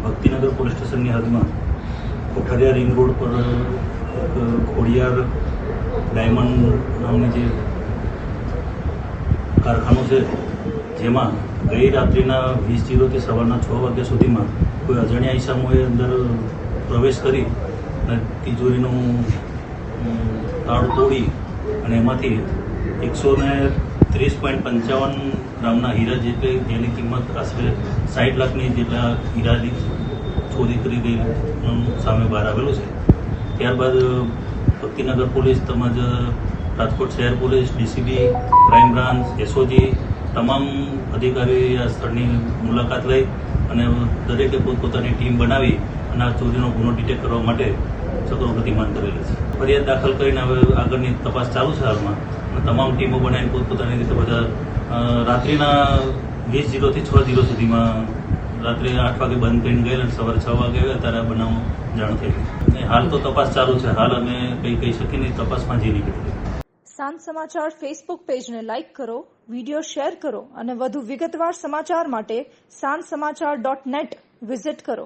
Bhaktinagar police સ્ટેશનની હદમાં કોઠારિયા ring road પર Khodiyar diamond નામની જે કારખાનું છે, જેમાં ગઈ રાત્રિના 20:00 સવારના 6 વાગ્યા સુધીમાં કોઈ અજાણ્યા ઈસમોએ અંદર પ્રવેશ કરી અને તિજોરીનું તાળું તોડી અને એમાંથી 130.55 ગ્રામના હીરા જેની કિંમત આશરે 60 લાખની જેટલા હીરાની ચોરી કરી ગયેલું સામે બહાર આવેલું છે. ત્યારબાદ ભક્તિનગર પોલીસ તેમજ રાજકોટ શહેર police, DCB, crime branch, SOG તમામ અધિકારીઓ આ સ્થળની મુલાકાત લઈ અને દરેકે પોતપોતાની ટીમ બનાવી અને આ ચોરીનો ગુનો ડિટેક્ટ કરવા માટે ચક્રો ગતિમાન કરેલા છે. ફરિયાદ દાખલ કરીને હવે આગળની તપાસ ચાલુ છે હાલમાં, અને તમામ ટીમો બનાવીને પોતપોતાની રીતે બધા રાત્રિના 20:00 થી 6:00 સુધીમાં રાત્રે 8 વાગે બંધ કરીને ગયેલા અને સવારે 6 વાગે આવ્યા ત્યારે આ બનાવ જાણ થઈ ગઈ. હાલ તો તપાસ ચાલુ છે. હાલ અમે કંઈ કહી શકીએ નહીં, તપાસમાં જે નીકળી. સાંજ સમાચાર ફેસબુક પેજને લાઇક કરો, વિડીયો શેર કરો અને વધુ વિગતવાર સમાચાર માટે sanssamachar.net વિઝિટ કરો.